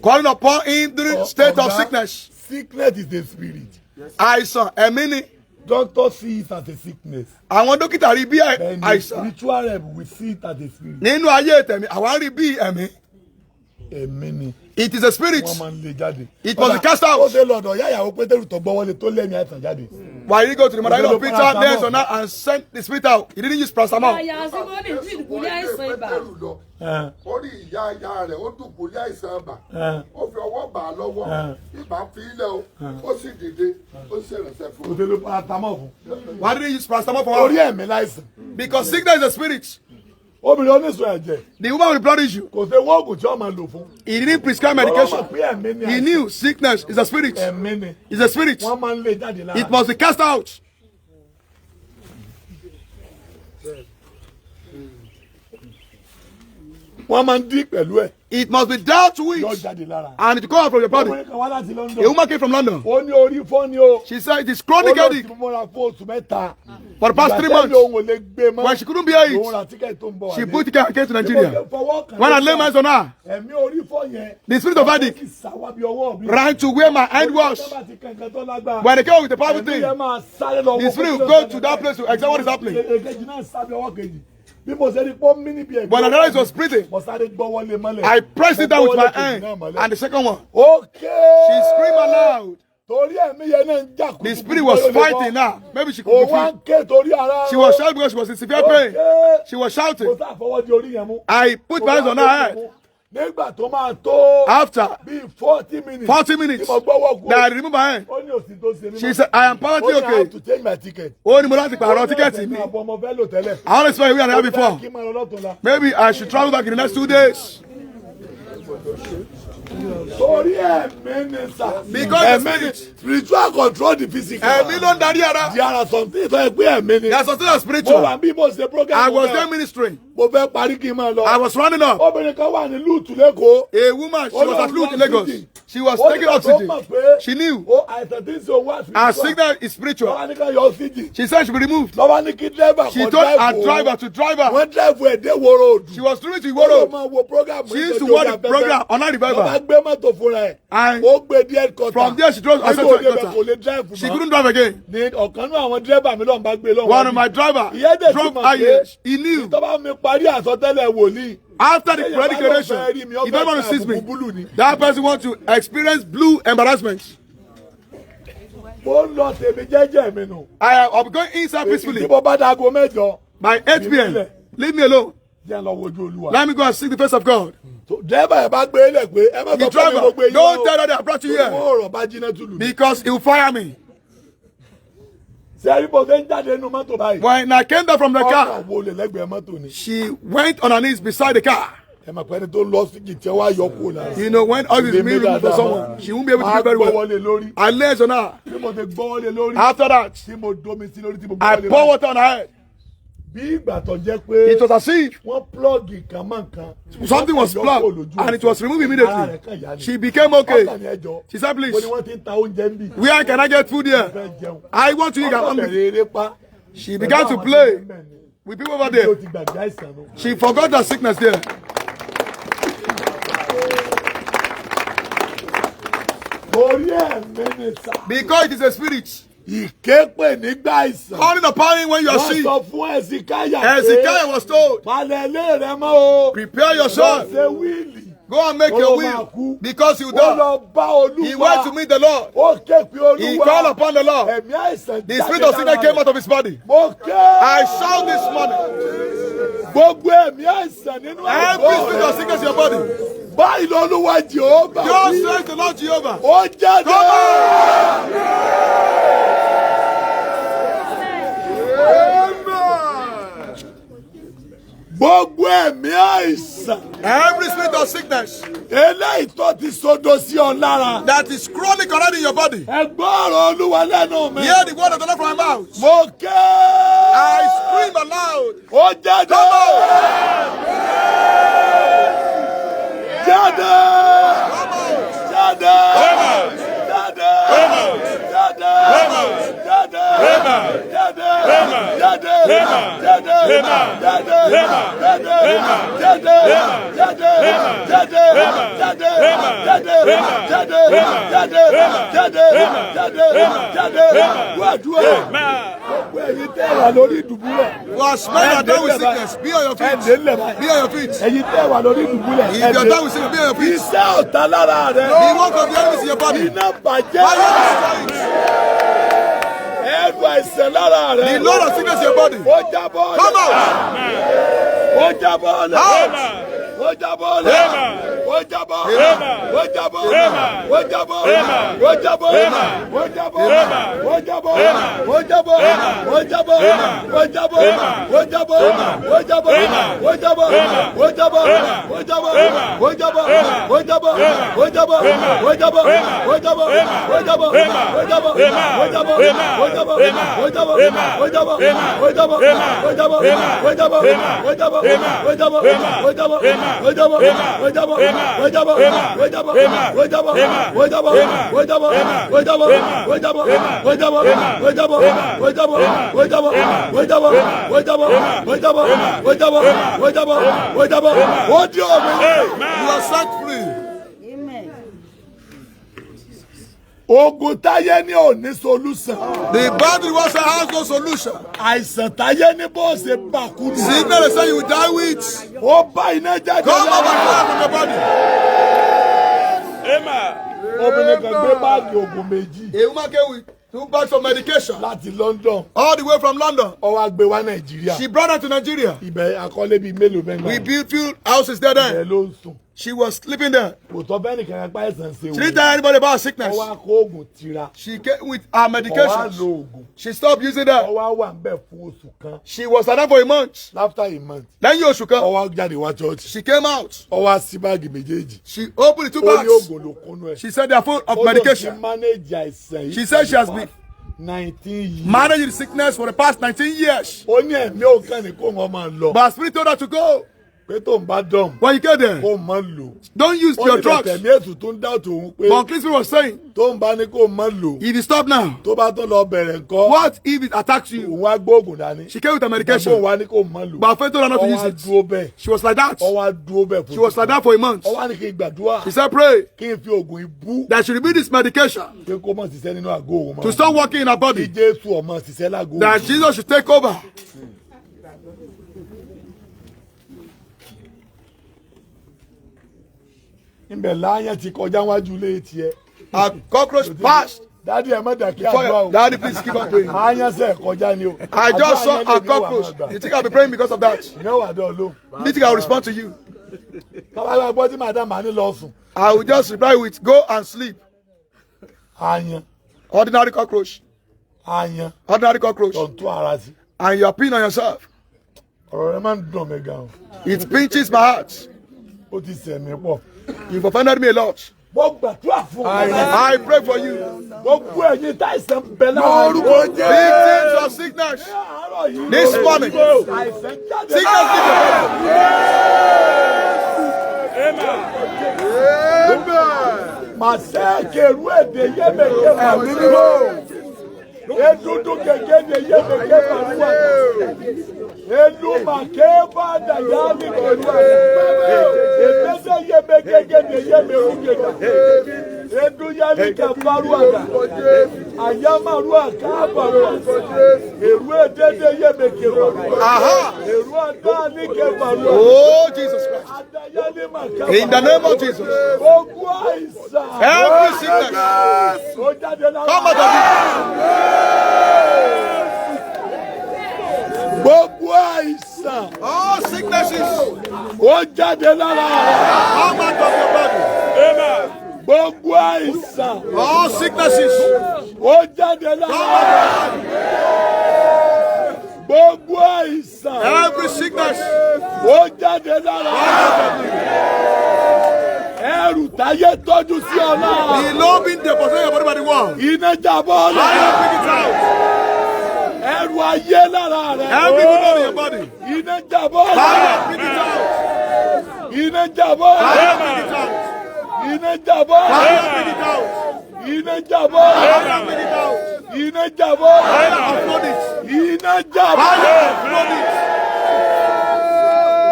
Calling upon him during state of sickness. Sickness is a spirit. Àìsàn ẹ̀mí ni. Doctor sees it as a sickness. Àwọn dókítà rí bí àìsàn. Spiritual realm we see it as a spirit. Nínú ayé tẹ̀mí, àwa rí bí ẹ̀mí. Ẹ̀mí ni. It is a spirit. Wọ́n máa ń lé jáde. It must be cast out. Ó dé lọ́dọ̀ yáyàwó Pétérù tó gbọ́ wọlé tó lẹ́mí àìsàn jáde. Why did he go to the mother of Peter, there on that, and sent the spirit out? He didn't use paracetamol. Orí ìyá rẹ̀ ó dùbúlẹ̀ àìsàn ibà. Ó fi ọwọ́ bà á lọ́wọ́. Ibà fi ilẹ̀ o. Ó sì dìde. Ó sì rẹ̀sẹ̀ fún un. Ó dé ló paracetamol fún. Why did he use paracetamol for her? Orí ẹ̀mí láìsàn. Because sickness is a spirit. Obìnrin oníṣòwò ẹ̀jẹ̀. The woman with the blood issue. Kò ṣe wọ́ọ̀gù tí wọ́n máa lò fún. He didn't prescribe medication. He He knew sickness is a spirit. Ẹ̀mí ni. It's a spirit. Wọ́n máa ń lé jáde lára. It must be cast out. Wọ́n máa ń dín pẹ̀lú ẹ̀. It must be dealt with. Yọ jáde lára. And it come out from your body. Ọmọ kan wá láti London. A woman came from London. Ó ní orí fọ́ni o. She said it is chronic headache. Ó lọ sí mọ́ra fún oṣù mẹ́ta. For the past 3 months. Ìgbà tẹ́lẹ̀ òun ò lè gbé mọ́. When she couldn't bear Òun ra it, tíkẹ́ẹ̀tì tó ń bọ̀ wá. she put ticket and came to Nigeria. When I lay my hands on her, Ẹ̀mí orí fọ́ yẹn. the spirit of headache ran to where my hand was. When they came out with the powerful thing, the spirit will go to that place to examine what is happening. When I realized it was breathing, I pressed it down with my hand. And the second one, she screamed aloud. The spirit was fighting now. Maybe she could be free. She was shouting because she was in severe pain. She was shouting. I put my hands on her head. After 40 minutes, that I removed my hand. She said, I am perfectly okay. Only I want to spend a week and a half before. Maybe I should travel back in the next 2 days. Because spiritual control the physical. There are some things like there are some things spiritual. I was there ministering. I was running up. A woman, she was at Luke in Lagos. She was taking oxygen. She knew. Her sickness is spiritual. She said she will be removed. She told her driver to drive her. She was doing to Iwo Road. She used to watch the program on her revival. And from there she drove herself to Ekota. She couldn't drive again. One of my drivers drove her. He knew. After the prayer declaration, he don't want to seize me. That person wants to experience blue embarrassment. I'll be going inside peacefully. By 8 p.m. Leave me alone. Let me go and seek the face of God. The driver, don't tell her that I brought you here. Because he will fire me. When I came down from the car, she went on her knees beside the car. You know, when all this meal removed for someone, she won't be able to do very well. I laid on her. After that, I pour water on her head. It was as if something was plugged and it was removed immediately. She became okay. She said, please, where can I get food here? I want to eat. I'm hungry. She began to play with people over there. She forgot her sickness there. Because it is a spirit. Calling upon him when you are sick. Hezekiah was told, prepare yourself. Go and make your will, because you die. He went to meet the Lord. He called upon the Lord. The spirit of sickness came out of his body. I shout this morning. Every spirit of sickness in your body. Loluwa Jehovah. God says the Lord Jehovah. Come on. Gbogbo ẹ̀mí àìsàn. Every spirit of sickness. Eléyìí tó ti sodo sí ọ lára. That is chronic already in your body. Ẹ gbọ́ ọ̀rọ̀ Olúwa lẹ́nu mi. Hear the word of the Lord from my mouth. Mo ké. I scream aloud. Ó jáde. Jáde. Jáde. Jáde. Jáde. Jáde. Jáde. Was men are done with sickness. Be on your feet. Be on your feet. If you're done with sickness, be on your feet. The work of the enemy is in your body. The Lord of sickness in your body. Come out. You are set free. Ogun táyé ní ò ní solution. The body was a has no solution. Àìsàn táyé ní bó ṣe bá kú ni. Sickness they say you will die with. Ó bá iná jáde. Come up and fire from your body. Amen. Obìnrin kan gbé báàgì oògùn méjì. A woman came with 2 bags of medication. Láti London. All the way from London. Ó wá gbé wá Nàìjíríà. She brought her to Nigeria. Ibẹ̀ akọ́lé bíi mélòó bẹ́ẹ̀ náà. We built few houses there then. Ibẹ̀ ló ń sùn. She was sleeping there. Kò tọ́ bẹ́ẹ̀ nìkan apá ẹ̀sán ṣe wò. She didn't tell anybody about her sickness. Ó wá kó oògùn tira. She came with her medication. Ó wá lo oògùn. She stopped using that. Ó wá wà ń bẹ̀ fún oṣù kan. She was like that for a month. After a month. Then you should come. Ó wá jáde wá church. She came out. Ó wá sí báàgì méjèèjì. She opened the 2 Ó ní bags. oògùn ló kúnú ẹ̀. She said they are full of medication. Ó lọ sí manage àìsàn yìí. She said she has been 19 years. managing the sickness for the past 19 years. Ó ní ẹ̀mí òkan ni kó wọn máa lọ. But her spirit told her to go. Pé tó ń bá dọ̀m. When you get there, Kó máa lò. don't use your drugs. Ó ní tẹ̀mí ètò tó ń dá tòun pé. But Clifford was saying, tó ń bá ní kó máa lò. if you stop now, Tó bá tó lọ bẹ̀rẹ̀ nǹkan. what if it attacks you? Òun wá gbóògùn dání. She came with her Ìgbàgbọ́ medication. wa ní kó máa lò. But her friend told her not to Ó use wá it. dúró bẹ́ẹ̀. She was like that. Ó wá dúró bẹ́ẹ̀. She was like that for a month. Ó wá ní kí n gbàdúrà. She said, pray Kí n fi oògùn ibú. that she repeat this medication Pé kó mọ̀ ṣiṣẹ́ nínú àgọ́ òun. to stop working in her Kí body. Jésù ọmọ ṣiṣẹ́ lágọ̀ọ́. That Jesus should take over. Ibẹ̀ láyé ti kọjá wájú ilé tiẹ̀. A cockroach passed. Dádì ẹ̀ má dàkí àdúrà o. Daddy, please keep on praying. Áyán sẹ̀ kọjá ni o. I just saw Àdúrà a yẹn lè ní wà cockroach. máa gbà. You think I'll be praying because of that? Ìyẹn wà dán ló. You think I'll respond to you? Tọ́lá gbọ́ tí màdàm máa ní lọ sùn. I will just reply with, go and sleep. Áyán. Ordinary cockroach. Áyán. Ordinary cockroach. Tọ̀ntún ara sí. And you are peeing on yourself. Ọ̀rọ̀ rẹ máa ń dùn mí gan. It pinches my heart. Ó ti sẹ̀ mí pọ̀. You've offended me a lot. Mo gbàdúrà fún ọ. I pray for you. Gbogbo ẹ̀yin táìsàn bẹ̀ láwọn. Lórúkọ Jésù. Victims of sickness. This morning. Àìsàn jáde. Sickness in your body. Màsẹ́ kẹrù èdè yẹ́mẹ̀kẹ́ màlúwà. Edudu kẹ̀kẹ́ de yẹ́mẹ̀kẹ́ màlúwà. Elu màkẹ́ bá dàgbà mi kẹ̀lú. Ètẹ́sẹ̀ yẹ́mẹ̀kẹ́ de yẹ́mẹ̀kẹ́. Edu yẹ́mi kẹ̀ faruwaga. Ayamaruwa káàbàruwa. Èrú èdèdè yẹ́mẹ̀kẹ́ faruwa. Èrú àdáni kẹ̀ faruwa. Oh, Jesus Christ. In the name of Jesus. Every sickness. Come out of it. Gbogbo àìsàn. All sicknesses. Ó jáde lára. Come out of your body. Amen. Gbogbo àìsàn. All sicknesses. Ó jáde lára. Gbogbo àìsàn. Every sickness. Ó jáde lára. Ẹrù táyé tọ́jú sí ọ náà. The Lord being deposited your body by the wall. Iná jábọ́ I lẹ́yìn. pick it out. Ẹrù ayé lára rẹ̀. Every demon in your body. Iná jábọ́ I lẹ́yìn. pick it out. Iná jábọ́ I lẹ́yìn. pick it out. Iná jábọ́ I lẹ́yìn. pick it out. Iná jábọ́ I lẹ́yìn. pick it out. Iná jábọ́. Iná jábọ́.